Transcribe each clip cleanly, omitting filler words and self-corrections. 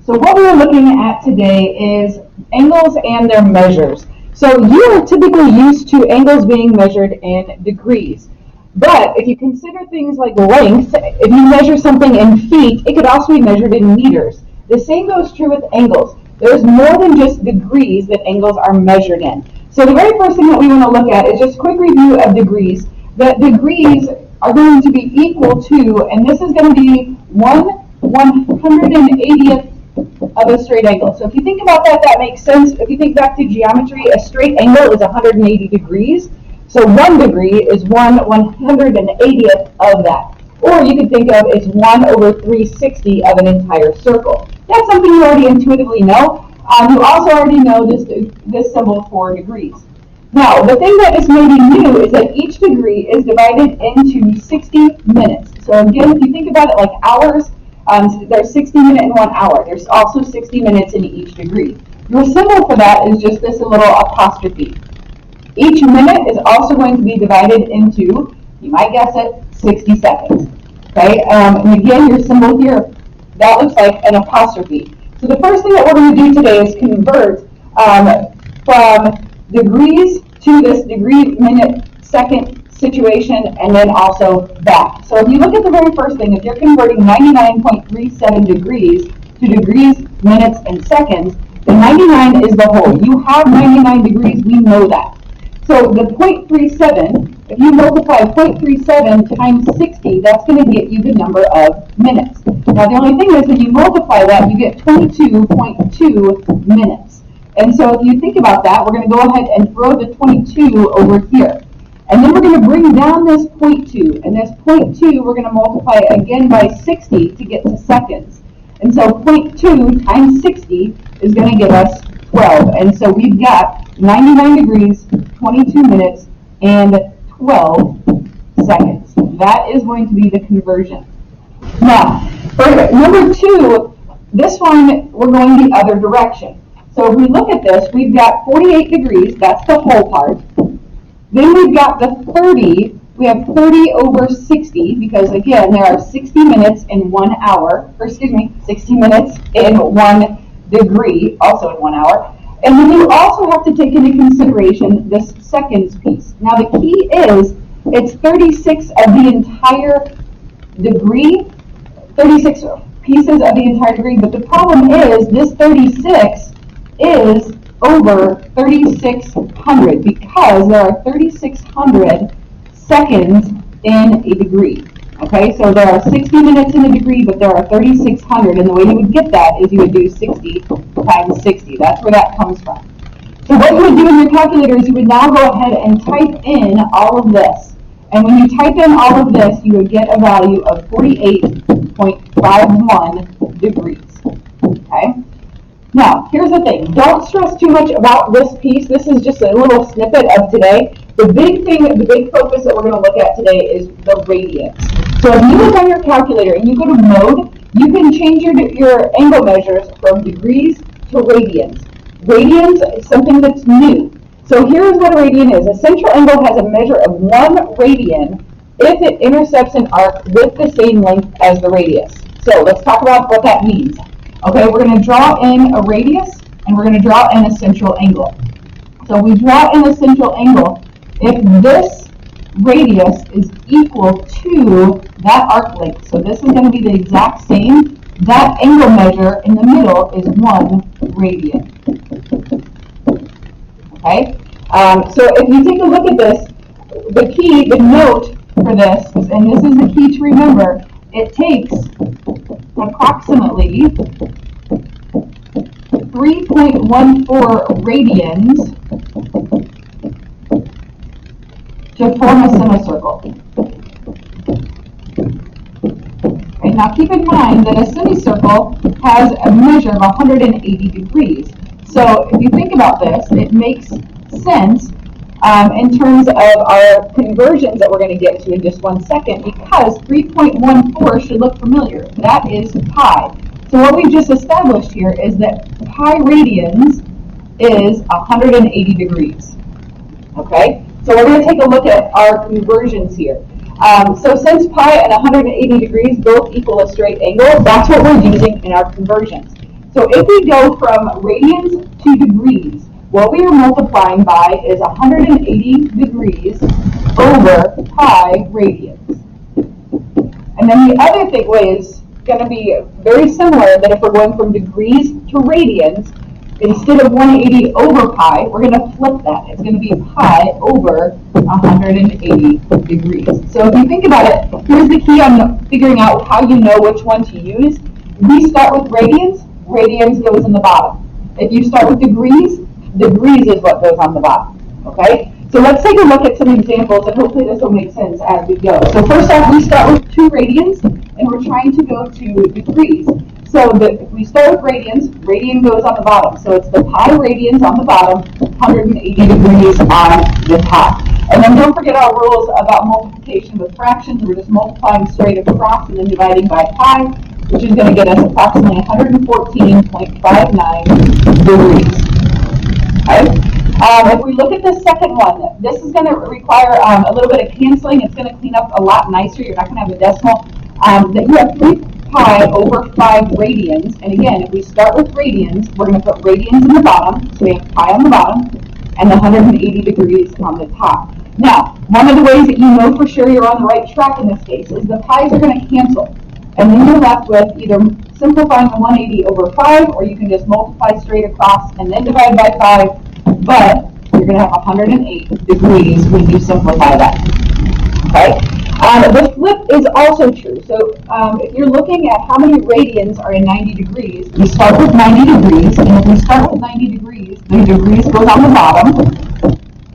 So what we're looking at today is angles and their measures. So you are typically used to angles being measured in degrees. But if you consider things like length, if you measure something in feet, it could also be measured in meters. The same goes true with angles. There's more than just degrees that angles are measured in. So the very first thing that we want to look at is just a quick review of degrees. That degrees are going to be equal to, and this is going to be 1/180th of a straight angle. So if you think about that, that makes sense. If you think back to geometry, a straight angle is 180 degrees. So 1 degree is 1/180th of that. Or you could think of it's 1/360 of an entire circle. That's something you already intuitively know. You also already know this symbol for degrees. Now, the thing that is maybe new is that each degree is divided into 60 minutes. So again, if you think about it like hours, there's 60 minutes in 1 hour. There's also 60 minutes in each degree. Your symbol for that is just this little apostrophe. Each minute is also going to be divided into, you might guess it, 60 seconds. Okay, and again, your symbol here, that looks like an apostrophe. So the first thing that we're going to do today is convert from degrees to this degree, minute, second situation, and then also back. So if you look at the very first thing, if you're converting 99.37 degrees to degrees, minutes, and seconds, the 99 is the whole. You have 99 degrees, we know that. So the 0.37, if you multiply 0.37 times 60, that's going to get you the number of minutes. Now the only thing is when you multiply that, you get 22.2 minutes. And so if you think about that, we're going to go ahead and throw the 22 over here. And then we're going to bring down this 0.2. And this 0.2, we're going to multiply again by 60 to get to seconds. And so 0.2 times 60 is going to give us 12. And so we've got 99 degrees, 22 minutes, and 12 seconds. That is going to be the conversion. Now, for number 2, this one, we're going the other direction. So if we look at this, we've got 48 degrees, that's the whole part. Then we've got the 30, we have 30 over 60, because again, there are 60 minutes in 1 hour, or excuse me, 60 minutes in 1 degree, also in 1 hour. And then you also have to take into consideration this seconds piece. Now the key is, it's 36 of the entire degree, 36 pieces of the entire degree, but the problem is this 36 is over 3,600 because there are 3,600 seconds in a degree. Okay, so there are 60 minutes in a degree, but there are 3,600, and the way you would get that is you would do 60 times 60. That's where that comes from. So what you would do in your calculator is you would now go ahead and type in all of this. And when you type in all of this, you would get a value of 48.51 degrees. Okay? Now, here's the thing. Don't stress too much about this piece. This is just a little snippet of today. The big thing, the big focus that we're going to look at today is the radians. So if you look on your calculator and you go to mode, you can change your angle measures from degrees to radians. Radians is something that's new. So here's what a radian is. A central angle has a measure of 1 radian if it intercepts an arc with the same length as the radius. So let's talk about what that means. Okay, we're going to draw in a radius and we're going to draw in a central angle. So we draw in a central angle. If this radius is equal to that arc length, so this is going to be the exact same, that angle measure in the middle is 1 radian. Okay, so if you take a look at this, the key, the note for this, and this is the key to remember, it takes approximately 3.14 radians to form a semicircle. Okay, now keep in mind that a semicircle has a measure of 180 degrees. So if you think about this, it makes sense in terms of our conversions that we're going to get to in just 1 second, because 3.14 should look familiar. That is pi. So what we just established here is that pi radians is 180 degrees. Okay? So we're going to take a look at our conversions here. So since pi and 180 degrees both equal a straight angle, that's what we're using in our conversions. So if we go from radians to degrees, what we are multiplying by is 180 degrees over pi radians. And then the other way is going to be very similar, that if we're going from degrees to radians, instead of 180 over pi, we're going to flip that. It's going to be pi over 180 degrees. So if you think about it, here's the key on figuring out how you know which one to use. We start with radians, radians goes in the bottom. If you start with degrees, degrees is what goes on the bottom. Okay? So let's take a look at some examples, and hopefully this will make sense as we go. So first off, we start with 2 radians, and we're trying to go to degrees. So if we start with radians, radian goes on the bottom. So it's the pi radians on the bottom, 180 degrees on the top. And then don't forget our rules about multiplication with fractions. We're just multiplying straight across and then dividing by pi, which is going to get us approximately 114.59 degrees. Okay? If we look at the second one, this is going to require a little bit of canceling. It's going to clean up a lot nicer. You're not going to have a decimal. That you have 3 pi over 5 radians. And again, if we start with radians, we're going to put radians in the bottom. So we have pi on the bottom and 180 degrees on the top. Now, one of the ways that you know for sure you're on the right track in this case is the pi's are going to cancel. And then you're left with either simplifying the 180 over 5, or you can just multiply straight across and then divide by 5. But you're going to have 108 degrees when you simplify that. Okay? The flip is also true. So if you're looking at how many radians are in 90 degrees, we start with 90 degrees, and if we start with 90 degrees, the degrees goes on the bottom,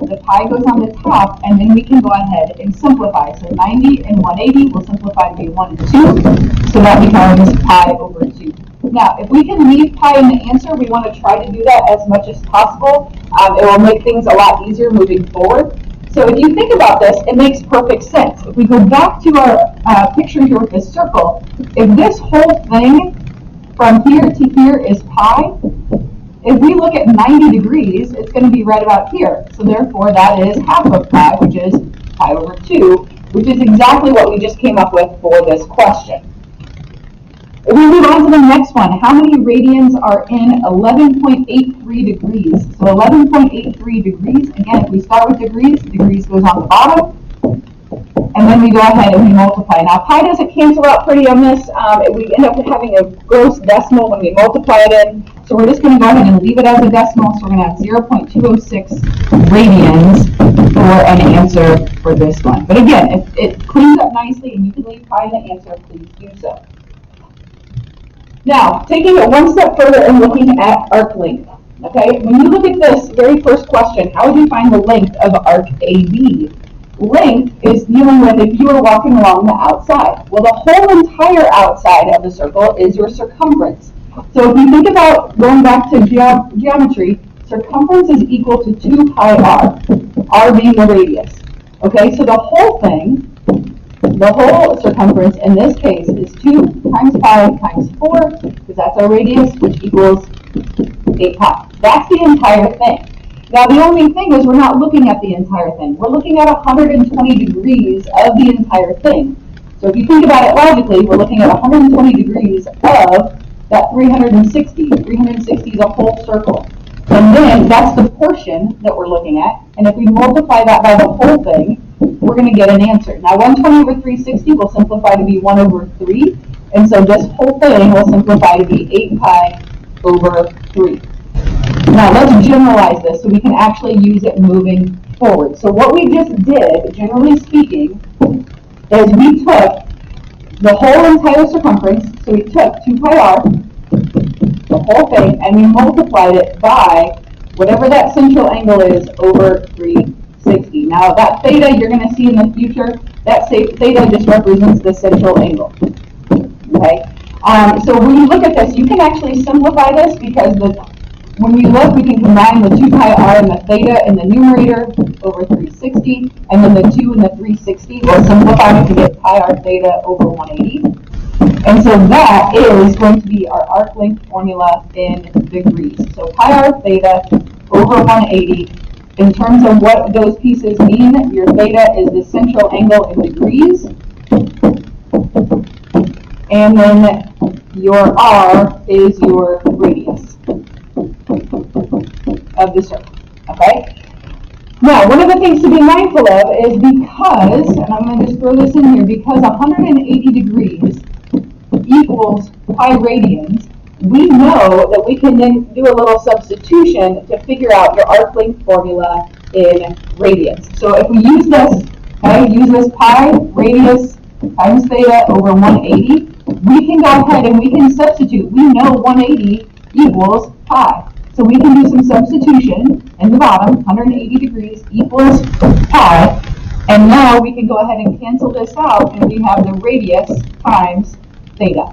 the pi goes on the top, and then we can go ahead and simplify. So 90 and 180 will simplify to be 1 and 2, so that becomes pi over 2. Now, if we can leave pi in the answer, we want to try to do that as much as possible. It will make things a lot easier moving forward. So if you think about this, it makes perfect sense. If we go back to our picture here with this circle, if this whole thing from here to here is pi, if we look at 90 degrees, it's going to be right about here. So therefore, that is half of pi, which is pi over 2, which is exactly what we just came up with for this question. If we move on to the next one, how many radians are in 11.83 degrees? So 11.83 degrees, again, if we start with degrees, degrees goes on the bottom, and then we go ahead and we multiply. Now, pi doesn't cancel out pretty on this. We end up having a gross decimal when we multiply it in, so we're just going to go ahead and leave it as a decimal. So we're going to have 0.206 radians for an answer for this one. But again, if it cleans up nicely and you can leave pi in the answer, please do so. Now, taking it one step further and looking at arc length. Okay, when you look at this very first question, how would you find the length of arc AB? Length is dealing with if you were walking along the outside. Well, the whole entire outside of the circle is your circumference. So if you think about going back to geometry, circumference is equal to 2 pi r, r being the radius. Okay, so the whole thing, the whole circumference in this case is 2 times pi times 4, because that's our radius, which equals 8 pi. That's the entire thing. Now the only thing is we're not looking at the entire thing. We're looking at 120 degrees of the entire thing. So if you think about it logically, we're looking at 120 degrees of that 360. 360 is a whole circle. And then that's the portion that we're looking at. And if we multiply that by the whole thing, we're going to get an answer. Now 120 over 360 will simplify to be 1 over 3. And so this whole thing will simplify to be 8 pi over 3. Now let's generalize this so we can actually use it moving forward. So what we just did, generally speaking, is we took the whole entire circumference, so we took 2 pi r, the whole thing, and we multiplied it by whatever that central angle is over 360. Now that theta you're going to see in the future, that theta just represents the central angle. Okay? So when you look at this, you can actually simplify this because when we look, we can combine the 2 pi r and the theta in the numerator over 360, and then the 2 and the 360 will simplify to get pi r theta over 180. And so that is going to be our arc length formula in degrees. So pi r theta over 180. In terms of what those pieces mean, your theta is the central angle in degrees. And then your R is your radius of the circle, okay? Now, one of the things to be mindful of is because, and I'm going to just throw this in here, because 180 degrees equals pi radians, we know that we can then do a little substitution to figure out your arc length formula in radians. So if we use this, okay, use this pi radius times theta over 180, we can go ahead and we can substitute. We know 180 equals pi. So we can do some substitution in the bottom, 180 degrees equals pi, and now we can go ahead and cancel this out, and we have the radius times theta.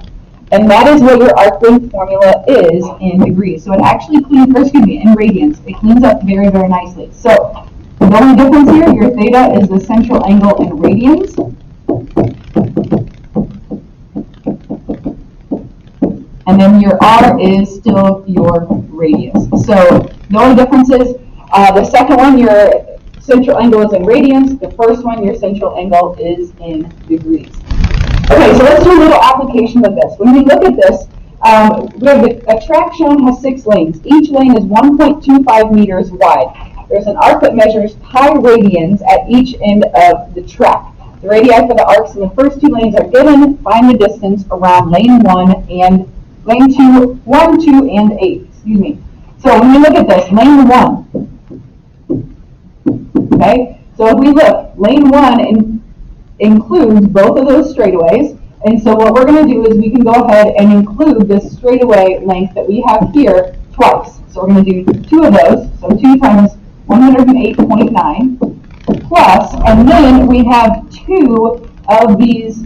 And that is what your arc length formula is in degrees. So it actually cleans, or excuse me, in radians. It cleans up very, very nicely. So the only difference here, your theta is the central angle in radians. And then your R is still your radius. So the only difference is the second one, your central angle is in radians. The first one, your central angle is in degrees. Okay, so let's do a little application of this. When we look at this, we have a track shown has 6 lanes. Each lane is 1.25 meters wide. There's an arc that measures pi radians at each end of the track. The radii for the arcs in the first 2 lanes are given. Find the distance around lane 1 and lane 2, 1, 2, and 8. Excuse me. So when we look at this, lane 1. Okay, so if we look, lane 1 includes both of those straightaways. And so what we're going to do is we can go ahead and include this straightaway length that we have here twice. So we're going to do 2 of those. So 2 times 108.9 plus, and then we have 2 of these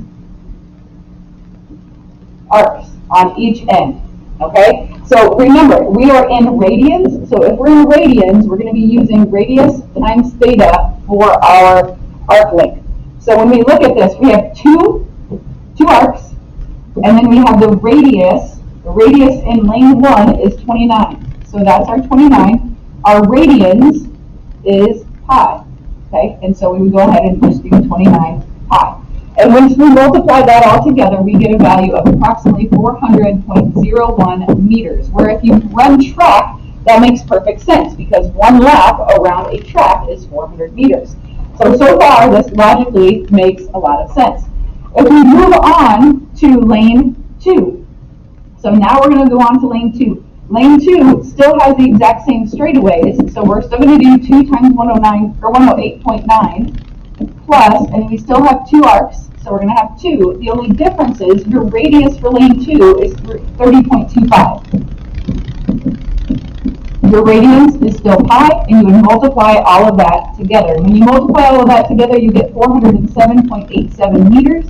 arcs on each end. Okay, so remember, we are in radians. So if we're in radians, we're going to be using radius times theta for our arc length. So when we look at this, we have two arcs, and then we have the radius. The radius in lane 1 is 29. So that's our 29. Our radians is pi. Okay, and so we would go ahead and just do 29 pi. And once we multiply that all together, we get a value of approximately 400.01 meters, where if you run track, that makes perfect sense because 1 lap around a track is 400 meters. So far, this logically makes a lot of sense. If we move on to lane 2, so now we're going to go on to lane 2. Lane 2 still has the exact same straightaways, so we're still going to do 2 times 109 or 108.9 plus, and we still have 2 arcs, so we're going to have 2. The only difference is your radius for lane 2 is 30.25. Your radians is still pi, and you would multiply all of that together. When you multiply all of that together, you get 407.87 meters.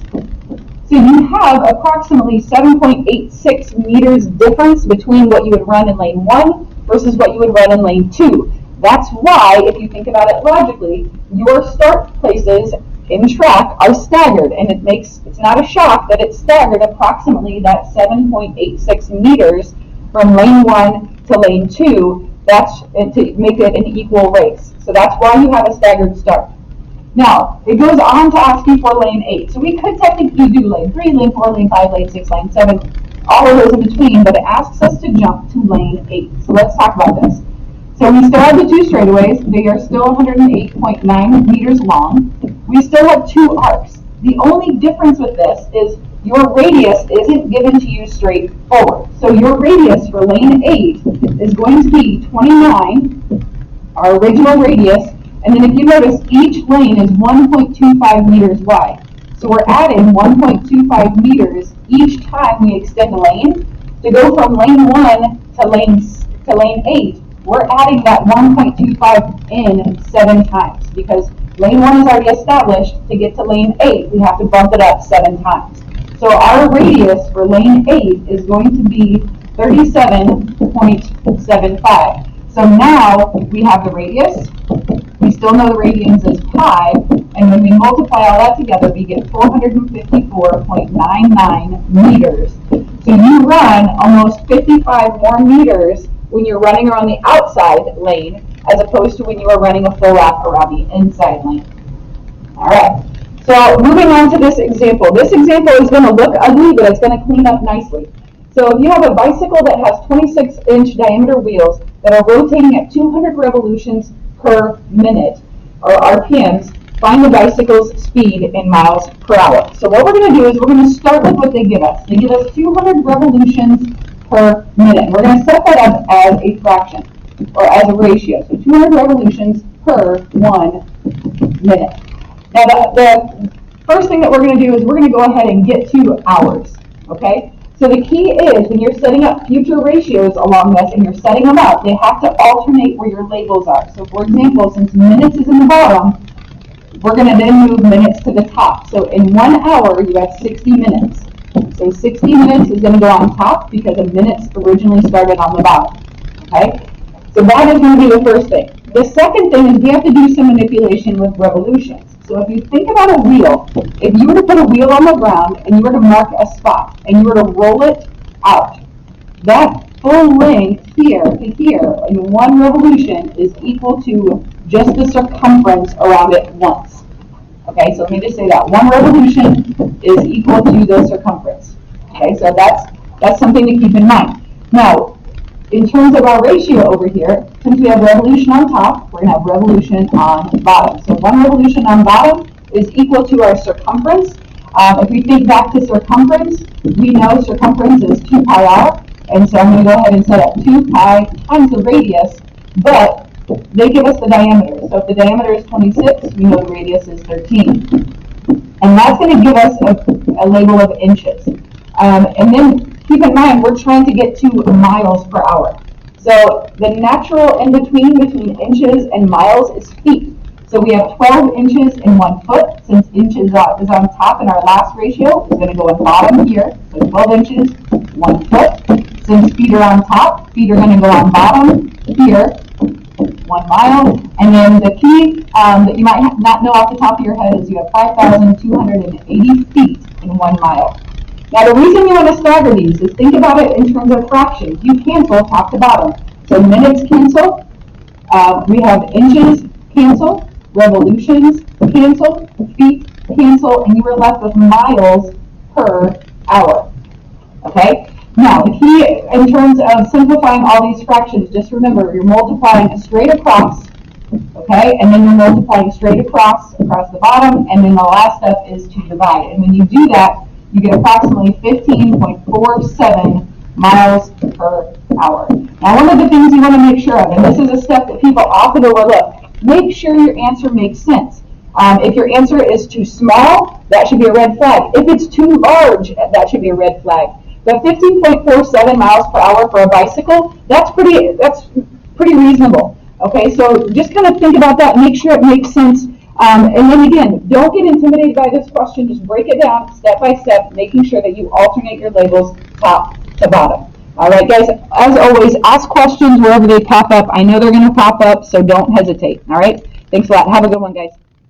So you have approximately 7.86 meters difference between what you would run in lane 1 versus what you would run in lane 2. That's why, if you think about it logically, your start places in track are staggered, and it's not a shock that it's staggered approximately that 7.86 meters from lane 1 to lane 2. That's to make it an equal race. So that's why you have a staggered start. Now, it goes on to ask you for lane 8. So we could technically do lane 3, lane 4, lane 5, lane 6, lane 7, all of those in between, but it asks us to jump to lane 8. So let's talk about this. So we still have the 2 straightaways. They are still 108.9 meters long. We still have 2 arcs. The only difference with this is your radius isn't given to you straight forward. So your radius for lane 8 is going to be 29, our original radius, and then if you notice, each lane is 1.25 meters wide. So we're adding 1.25 meters each time we extend the lane. To go from lane 1 to lane 8, we're adding that 1.25 in 7 times because lane 1 is already established. To get to lane 8, we have to bump it up 7 times. So our radius for lane 8 is going to be 37.75. So now we have the radius. We still know the radians is pi, and when we multiply all that together, we get 454.99 meters. So you run almost 55 more meters when you're running around the outside lane as opposed to when you are running a full lap around the inside lane. All right. So moving on to this example. This example is going to look ugly, but it's going to clean up nicely. So if you have a bicycle that has 26-inch diameter wheels that are rotating at 200 revolutions per minute, or RPMs, find the bicycle's speed in miles per hour. So what we're going to do is we're going to start with what they give us. They give us 200 revolutions per minute. We're going to set that up as a fraction, or as a ratio. So 200 revolutions per 1 minute. Now the first thing that we're going to do is we're going to go ahead and get to hours. Okay? So the key is when you're setting up future ratios along this and you're setting them up, they have to alternate where your labels are. So for example, since minutes is in the bottom, we're going to then move minutes to the top. So in 1 hour, you have 60 minutes. So 60 minutes is going to go on top because the minutes originally started on the bottom. Okay? So that is going to be the first thing. The second thing is we have to do some manipulation with revolutions. So if you think about a wheel, if you were to put a wheel on the ground and you were to mark a spot and you were to roll it out, that full length here to here in 1 revolution is equal to just the circumference around it once. Okay, so let me just say that. 1 revolution is equal to the circumference. Okay, so that's something to keep in mind. Now, in terms of our ratio over here, since we have revolution on top, we're going to have revolution on bottom. So 1 revolution on bottom is equal to our circumference. If we think back to circumference, we know circumference is 2 pi r. And so I'm going to go ahead and set up 2 pi times the radius, but they give us the diameter. So if the diameter is 26, we know the radius is 13. And that's going to give us a label of inches. And then keep in mind, we're trying to get to miles per hour. So the natural in between inches and miles is feet. So we have 12 inches in 1 foot. Since inches is on top in our last ratio, it's going to go in bottom here. So 12 inches, 1 foot. Since feet are on top, feet are going to go on bottom here, 1 mile. And then the key that you might not know off the top of your head is you have 5,280 feet in 1 mile. Now the reason you want to stagger these is think about it in terms of fractions. You cancel top to bottom. So minutes cancel, we have inches cancel, revolutions cancel, feet cancel, and you are left with miles per hour. Okay? Now the key in terms of simplifying all these fractions, just remember you're multiplying straight across, okay, and then you're multiplying straight across the bottom, and then the last step is to divide. And when you do that, you get approximately 15.47 miles per hour. Now one of the things you want to make sure of, and this is a step that people often overlook, make sure your answer makes sense. If your answer is too small, that should be a red flag. If it's too large, that should be a red flag. But 15.47 miles per hour for a bicycle, that's pretty reasonable. Okay, so just kind of think about that, make sure it makes sense. And then again, don't get intimidated by this question. Just break it down step by step, making sure that you alternate your labels top to bottom. All right, guys, as always, ask questions wherever they pop up. I know they're going to pop up, so don't hesitate. All right, thanks a lot. Have a good one, guys.